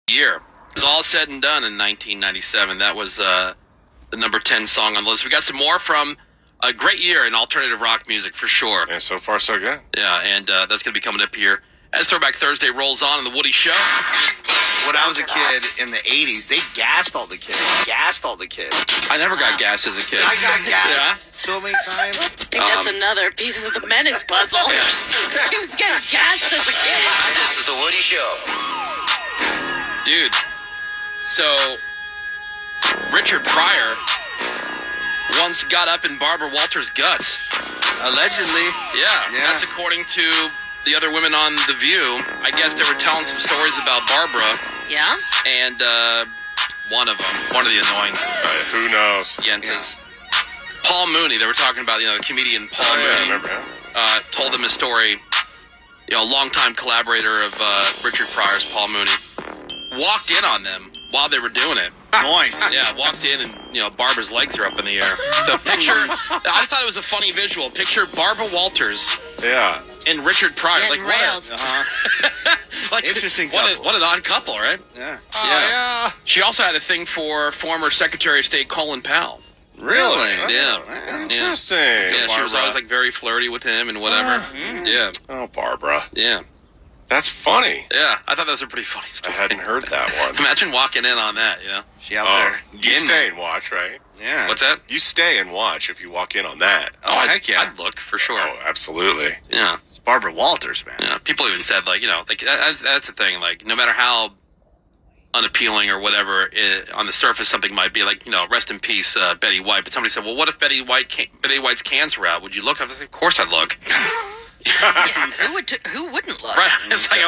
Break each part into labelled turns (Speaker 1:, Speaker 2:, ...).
Speaker 1: year. It was all said and done in 1997. That was the number 10 song on the list. We got some more from a great year in alternative rock music for sure.
Speaker 2: And so far, so good.
Speaker 1: Yeah, and that's going to be coming up here as Throwback Thursday rolls on The Woody Show.
Speaker 3: When I was a kid in the 80s, they gassed all the kids.
Speaker 1: I never got gassed as a kid.
Speaker 3: I got
Speaker 1: Yeah?
Speaker 3: gassed so many times.
Speaker 4: I think that's another piece of the menace puzzle.
Speaker 1: Yeah.
Speaker 4: He was getting gassed as a kid.
Speaker 5: This is The Woody Show.
Speaker 1: Dude, so Richard Pryor once got up in Barbara Walters' guts.
Speaker 3: Allegedly.
Speaker 1: Yeah,
Speaker 3: Yeah.
Speaker 1: that's according to the other women on The View. I guess they were telling some stories about Barbara,
Speaker 4: Yeah?
Speaker 1: and one of the annoying
Speaker 2: Who knows?
Speaker 1: yentas. Paul Mooney, they were talking about, the comedian Paul
Speaker 2: I
Speaker 1: Mooney.
Speaker 2: remember him.
Speaker 1: Told them his story. A longtime collaborator of Richard Pryor's, Paul Mooney, walked in on them while they were doing it.
Speaker 3: Noise.
Speaker 1: Yeah, walked in and, Barbara's legs are up in the air. So picture, I just thought it was a funny visual. Picture Barbara Walters
Speaker 2: Yeah.
Speaker 1: and Richard Pryor.
Speaker 4: Getting
Speaker 1: Like,
Speaker 4: railed.
Speaker 1: like
Speaker 3: Interesting
Speaker 1: what
Speaker 3: couple.
Speaker 1: what an odd couple, right?
Speaker 3: Yeah.
Speaker 1: Yeah. She also had a thing for former Secretary of State Colin Powell.
Speaker 3: Really?
Speaker 1: Yeah.
Speaker 3: Wow.
Speaker 2: Interesting.
Speaker 1: Yeah, she was
Speaker 2: Barbara.
Speaker 1: always very flirty with him and whatever. Yeah.
Speaker 2: Oh, Barbara.
Speaker 1: Yeah.
Speaker 2: That's funny.
Speaker 1: Yeah. I thought that was a pretty funny
Speaker 2: I
Speaker 1: story.
Speaker 2: hadn't heard that one.
Speaker 1: Imagine walking in on that,
Speaker 3: She out there.
Speaker 2: You
Speaker 3: getting
Speaker 2: stay
Speaker 3: it.
Speaker 2: and watch, right?
Speaker 3: Yeah.
Speaker 1: What's that?
Speaker 2: You stay and watch if you walk in on that.
Speaker 3: Oh, heck yeah.
Speaker 1: I'd look for sure.
Speaker 2: Oh, absolutely.
Speaker 1: Yeah.
Speaker 3: It's Barbara Walters, man.
Speaker 1: Yeah. People even said, that's the thing. Like, no matter how unappealing or whatever on the surface something might be, rest in peace, Betty White. But somebody said, well, what if Betty White's cans were out? Would you look? I was like, of course I'd look.
Speaker 4: Yeah, who wouldn't look?
Speaker 1: Right. It's like,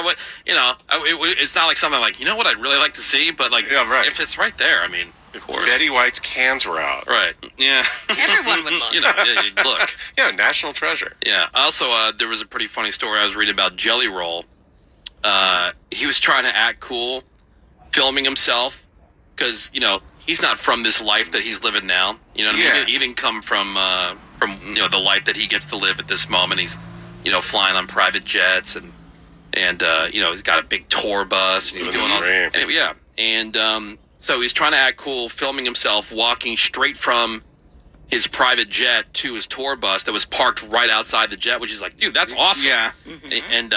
Speaker 1: it's not like something like, what I'd really like to see, but
Speaker 2: Yeah, right.
Speaker 1: if it's right there, I mean, of course.
Speaker 2: Betty White's cans were out.
Speaker 1: Right.
Speaker 3: Yeah.
Speaker 4: Everyone would look.
Speaker 1: Yeah, you'd look.
Speaker 2: Yeah, national treasure.
Speaker 1: Yeah. Also, there was a pretty funny story I was reading about Jelly Roll. He was trying to act cool, filming himself, because, he's not from this life that he's living now. You know what I
Speaker 3: Yeah.
Speaker 1: mean? He didn't come from the life that he gets to live at this moment. He's, flying on private jets and he's got a big tour bus and he's
Speaker 2: Living
Speaker 1: doing
Speaker 2: the
Speaker 1: all
Speaker 2: dream.
Speaker 1: and yeah. And so he's trying to act cool, filming himself walking straight from his private jet to his tour bus that was parked right outside the jet, which is like, dude, that's awesome.
Speaker 3: Yeah.
Speaker 1: And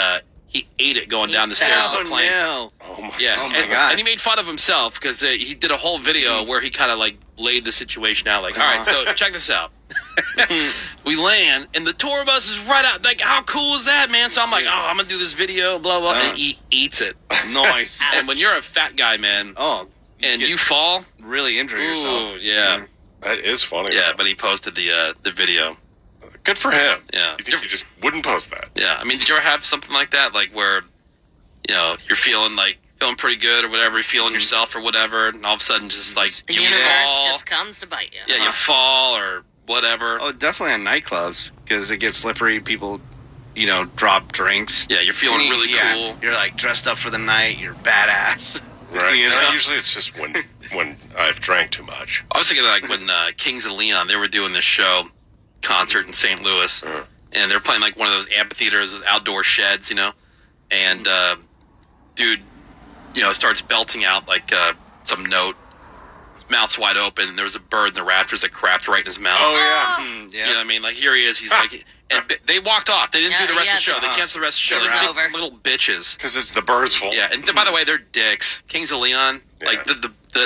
Speaker 1: he ate it going down the stairs of the plane.
Speaker 3: No.
Speaker 2: Oh, my
Speaker 1: Yeah.
Speaker 3: Oh, my
Speaker 1: and,
Speaker 3: God.
Speaker 1: and he made fun of himself because he did a whole video where he kind of laid the situation out. Like, all right, so check this out. We land and the tour bus is right out. Like, how cool is that, man? So I'm like, I'm gonna do this video, blah blah, and he eats it.
Speaker 3: Noise.
Speaker 1: And when you're a fat guy, man,
Speaker 3: Oh.
Speaker 1: and
Speaker 3: get
Speaker 1: you fall,
Speaker 3: really injure yourself.
Speaker 1: ooh, yeah,
Speaker 2: That is funny.
Speaker 1: yeah.
Speaker 2: though.
Speaker 1: But he posted the video.
Speaker 2: Good for him.
Speaker 1: Yeah.
Speaker 2: You think you just wouldn't post that?
Speaker 1: Yeah, I mean, did you ever have something like that, like where, you're feeling pretty good or whatever, you're feeling yourself or whatever, and all of a sudden just
Speaker 4: The
Speaker 1: you
Speaker 4: universe
Speaker 1: fall,
Speaker 4: just comes to bite you.
Speaker 1: yeah, you fall or whatever.
Speaker 3: Oh, definitely on nightclubs because it gets slippery. People, drop drinks.
Speaker 1: Yeah, you're feeling really
Speaker 3: Yeah.
Speaker 1: cool.
Speaker 3: You're dressed up for the night. You're badass.
Speaker 2: Right.
Speaker 3: You know?
Speaker 2: Usually it's just when I've drank too much.
Speaker 1: I was thinking when Kings of Leon, they were doing this concert in St. Louis, and they're playing one of those amphitheaters, those outdoor sheds, and dude, starts belting out some note. His mouth's wide open, and there was a bird in the rafters that crapped right in his mouth.
Speaker 2: Oh, yeah.
Speaker 3: Mm,
Speaker 1: You
Speaker 3: yeah.
Speaker 1: know what I mean? Here he is. He's and they walked off. They didn't do the rest of the show. They canceled the rest of the show.
Speaker 4: It was
Speaker 1: They're
Speaker 4: over.
Speaker 1: big little bitches.
Speaker 2: Because it's the birds' fault.
Speaker 1: Yeah, and by the way, they're dicks. Kings of Leon,
Speaker 2: Yeah.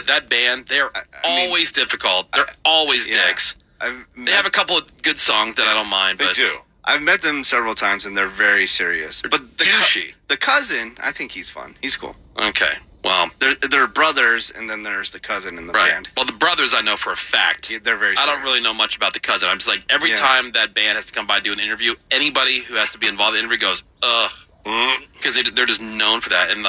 Speaker 1: that band, they're
Speaker 3: I mean,
Speaker 1: always difficult. They're always
Speaker 3: yeah.
Speaker 1: dicks.
Speaker 3: I've
Speaker 1: They have a couple of good songs that I don't mind,
Speaker 2: They
Speaker 1: but
Speaker 2: do.
Speaker 3: I've met them several times and they're very serious. But
Speaker 1: douchey.
Speaker 3: The cousin, I think he's fun. He's cool.
Speaker 1: Okay, well,
Speaker 3: They're brothers, and then there's the cousin in the
Speaker 1: right.
Speaker 3: band.
Speaker 1: Well, the brothers I know for a fact.
Speaker 3: Yeah, they're very.
Speaker 1: I don't
Speaker 3: serious.
Speaker 1: really know much about the cousin. I'm just every
Speaker 3: Yeah.
Speaker 1: time that band has to come by do an interview, anybody who has to be involved in the interview goes, ugh, because they're just known for that. And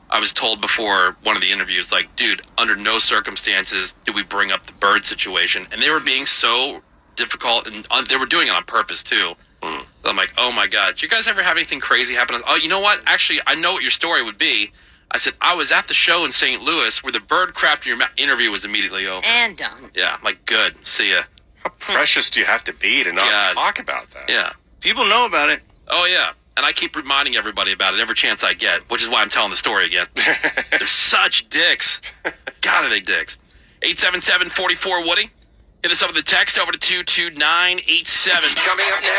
Speaker 1: I was told before one of the interviews, dude, under no circumstances do we bring up the bird situation, and they were being so difficult, and they were doing it on purpose too. So I'm like, oh my god, did you guys ever have anything crazy happen? Oh, you know what? Actually, I know what your story would be. I said, I was at the show in St. Louis where the bird crapped in your mouth. Interview was immediately over.
Speaker 4: And done.
Speaker 1: Yeah, I'm like, good, see ya.
Speaker 2: How precious do you have to be to not
Speaker 1: God.
Speaker 2: talk about that?
Speaker 1: Yeah.
Speaker 3: People know about it.
Speaker 1: Oh yeah. And I keep reminding everybody about it every chance I get, which is why I'm telling the story again. They're such dicks. God, are they dicks. 877-44-Woody. Hit us up with the text over to 22987.
Speaker 5: Coming up next.